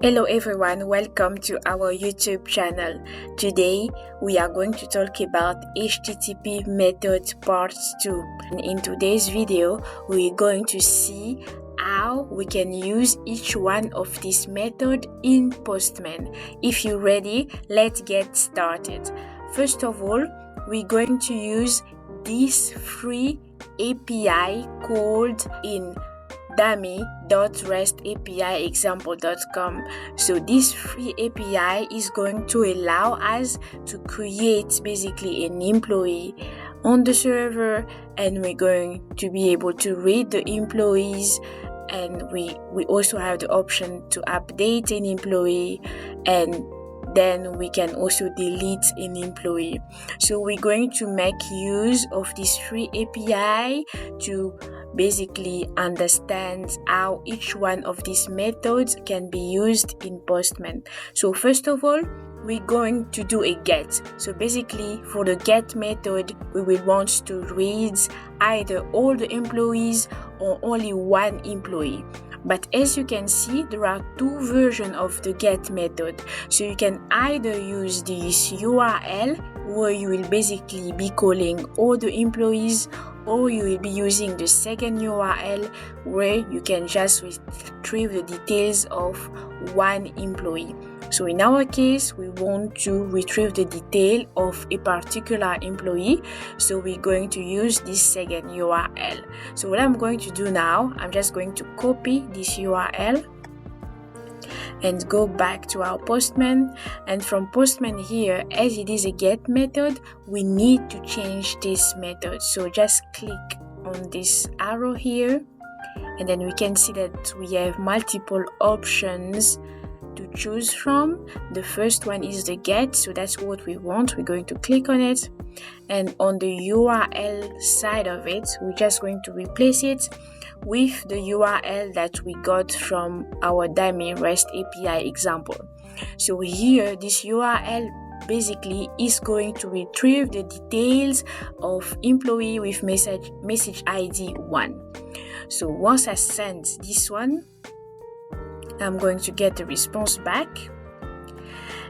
Hello everyone, welcome to our YouTube channel. Today we are going to talk about HTTP methods part 2. And in today's video, we're going to see how we can use each one of these methods in Postman. If you're ready, let's get started. First of all, we're going to use this free API called in dummy.restapiexample.com. So this free API is going to allow us to create basically an employee on the server, and we're going to be able to read the employees, and we also have the option to update an employee, and then we can also delete an employee. So we're going to make use of this free API to basically understand how each one of these methods can be used in Postman. So first of all, we're going to do a get. So basically for the get method, we will want to read either all the employees or only one employee. But as you can see, there are two versions of the get method. So you can either use this URL where you will basically be calling all the employees, or you will be using the second URL where you can just retrieve the details of one employee. So in our case, we want to retrieve the detail of a particular employee. So we're going to use this second URL. So what I'm going to do now, I'm just going to copy this URL and go back to our Postman. And from Postman here, as it is a get method, we need to change this method. So just click on this arrow here, and then we can see that we have multiple options to choose from. The first one is the get, so that's what we want. We're going to click on it, and on the URL side of it, we're just going to replace it with the URL that we got from our dummy REST API example. So here, this URL basically is going to retrieve the details of employee with message ID 1. So once I send this one, I'm going to get the response back.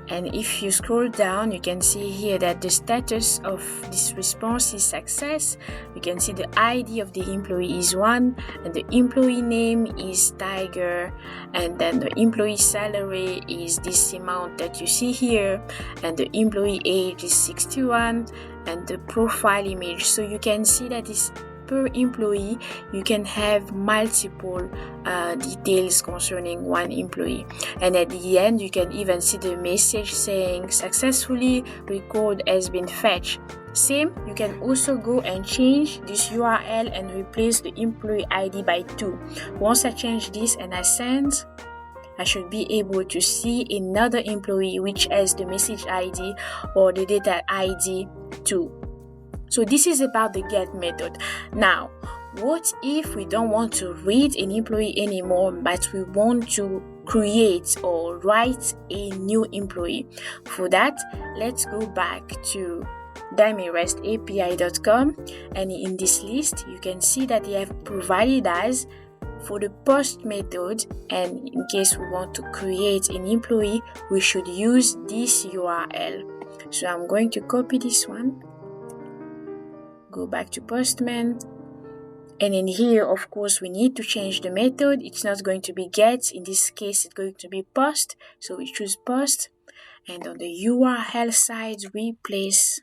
And if you scroll down, you can see here that the status of this response is success. You can see the ID of the employee is 1, and the employee name is Tiger, and then the employee salary is this amount that you see here, and the employee age is 61, and the profile image. So you can see that this per employee, you can have multiple details concerning one employee, and at the end you can even see the message saying successfully record has been fetched. Same, you can also go and change this URL and replace the employee ID by 2. Once I change this and I send, I should be able to see another employee which has the message ID or the data ID 2. So this is about the get method. Now, what if we don't want to read an employee anymore, but we want to create or write a new employee? For that, let's go back to dummyrestapi.com, and in this list, you can see that they have provided us for the post method, and in case we want to create an employee, we should use this URL. So I'm going to copy this one, go back to Postman, and in here, of course, we need to change the method. It's not going to be get. In this case, it's going to be post. So we choose post, and on the URL side, we place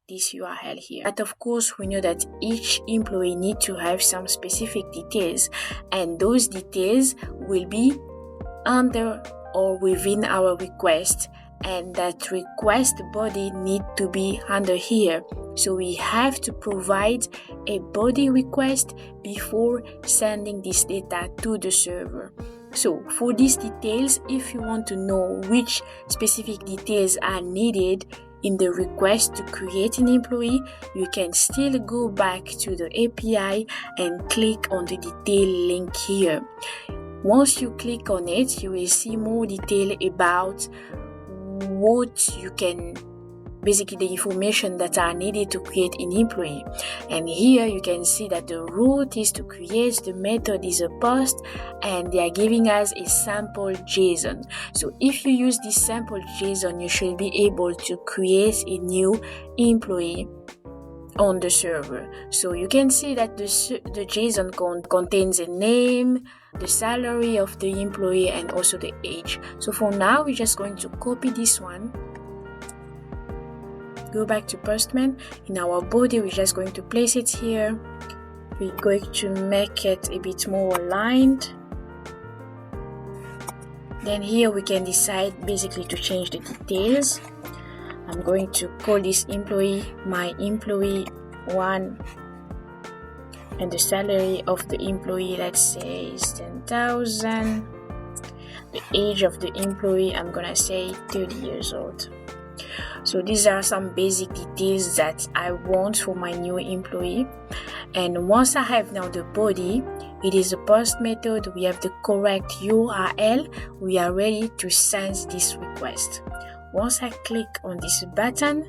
this URL here. But of course, we know that each employee needs to have some specific details, and those details will be under or within our request, and that request body need to be under here. So we have to provide a body request before sending this data to the server. So for these details, if you want to know which specific details are needed in the request to create an employee, you can still go back to the API and click on the detail link here. Once you click on it, you will see more detail about what you can basically the information that are needed to create an employee. And here you can see that the root is to create, the method is a post, and they are giving us a sample JSON. So if you use this sample JSON, you should be able to create a new employee on the server. So you can see that the JSON contains a name, the salary of the employee, and also the age. So for now, we're just going to copy this one, go back to Postman. In our body, we're just going to place it here. We're going to make it a bit more aligned. Then here we can decide basically to change the details. I'm going to call this employee my employee 1, and the salary of the employee, let's say, is 10,000. The age of the employee, I'm gonna say 30 years old. So these are some basic details that I want for my new employee. And once I have now the body, it is a post method, we have the correct URL, we are ready to send this request. Once I click on this button,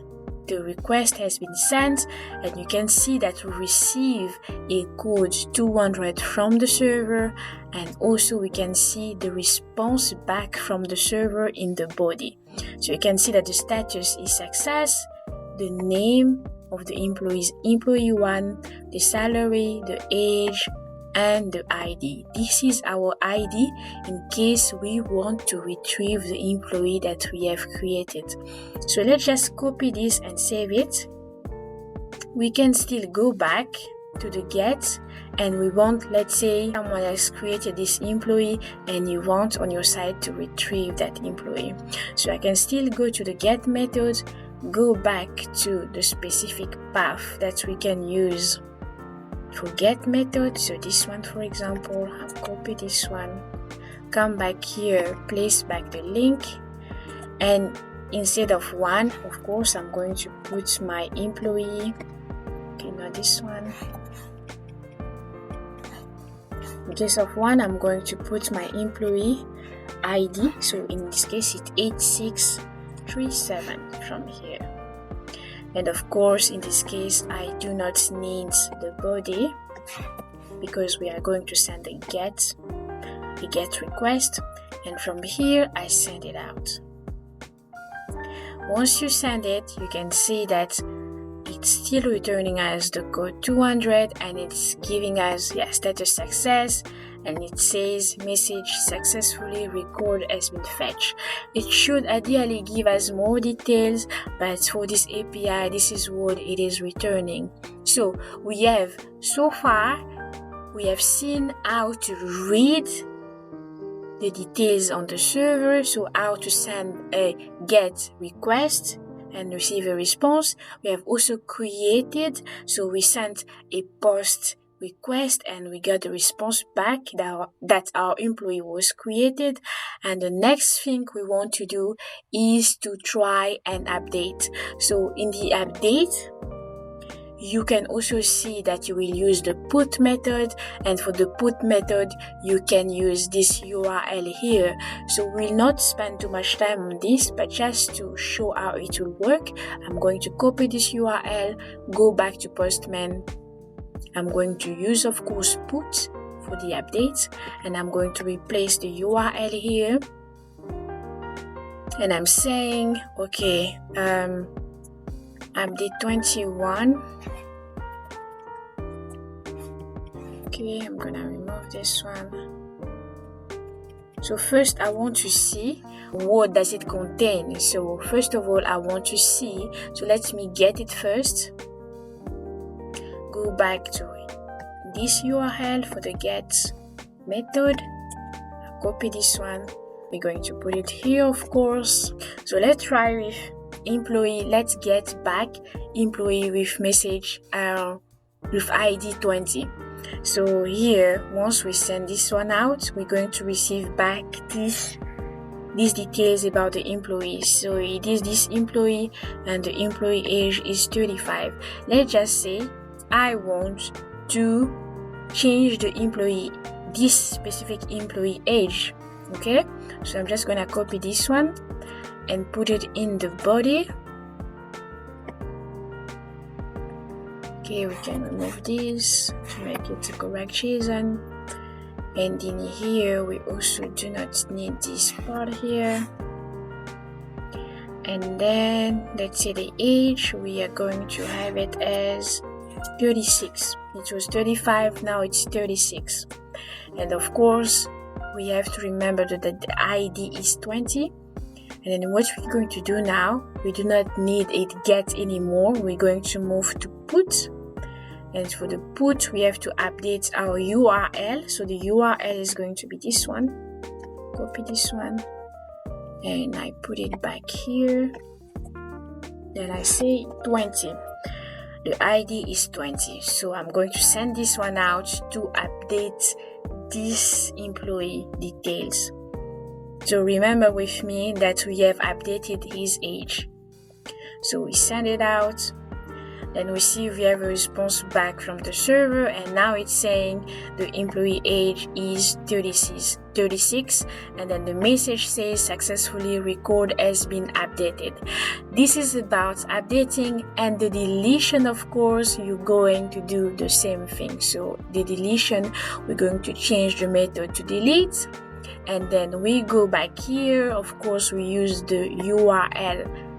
the request has been sent, and you can see that we receive a code 200 from the server, and also we can see the response back from the server in the body. So you can see that the status is success, the name of the employee is employee 1, the salary, the age, and the ID. This is our ID in case we want to retrieve the employee that we have created. So let's just copy this and save it. We can still go back to the get, and we want, let's say someone has created this employee and you want on your side to retrieve that employee. So I can still go to the get method, go back to the specific path that we can use for get method. So this one, for example, I'll copy this one, come back here, place back the link, and instead of 1, of course, I'm going to put my employee, okay, not this one. In case of 1, I'm going to put my employee ID, so in this case it's 8637 from here. And of course, in this case, I do not need the body because we are going to send a get request, and from here I send it out. Once you send it, you can see that it's still returning us the code 200, and it's giving us status success, and it says message successfully, record has been fetched. It should ideally give us more details, but for this API, this is what it is returning. So we have, so far, we have seen how to read the details on the server, so how to send a GET request and receive a response. We have also created, so we sent a POST request and we got the response back that our employee was created. And the next thing we want to do is to try and update. So in the update, you can also see that you will use the put method, and for the put method you can use this URL here. So we'll not spend too much time on this, but just to show how it will work, I'm going to copy this URL, go back to Postman. I'm going to use, of course, put for the update, and I'm going to replace the URL here, and I'm saying okay, update 21. Okay, I'm gonna remove this one. So first I want to see what does it contain. So first of all I want to see, so let me get it first. Go back to this URL for the get method, copy this one, we're going to put it here, of course. So let's try with employee. Let's get back employee with message with ID 20. So here, once we send this one out, we're going to receive back these details about the employee. So it is this employee and the employee age is 35. Let's just say I want to change the employee, this specific employee age. Okay, so I'm just gonna copy this one and put it in the body. Okay, we can remove this to make it the correct JSON. And in here, we also do not need this part here. And then let's say the age, we are going to have it as 36. It was 35, now it's 36. And of course, we have to remember that the ID is 20. And then what we're going to do now, we do not need a get anymore. We're going to move to put. And for the put, we have to update our URL. So the URL is going to be this one. Copy this one. And I put it back here. Then I say 20. The ID is 20. So I'm going to send this one out to update this employee details. So remember with me that we have updated his age. So we send it out. Then we see we have a response back from the server, and now it's saying the employee age is 36, and then the message says successfully record has been updated. This is about updating, and the deletion, of course, you're going to do the same thing. So the deletion, we're going to change the method to delete, and then we go back here. Of course, we use the URL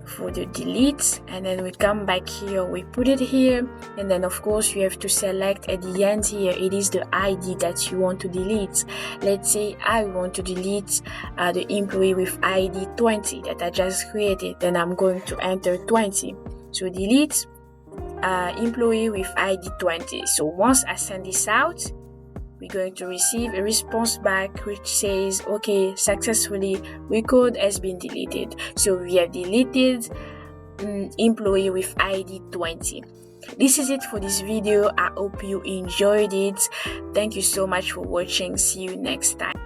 for the delete, and then we come back here, we put it here, and then of course you have to select at the end here, it is the ID that you want to delete. Let's say I want to delete the employee with ID 20 that I just created, then I'm going to enter 20. So delete employee with ID 20. So once I send this out, we're going to receive a response back which says, okay, successfully record has been deleted. So we have deleted employee with ID 20. This is it for this video. I hope you enjoyed it. Thank you so much for watching. See you next time.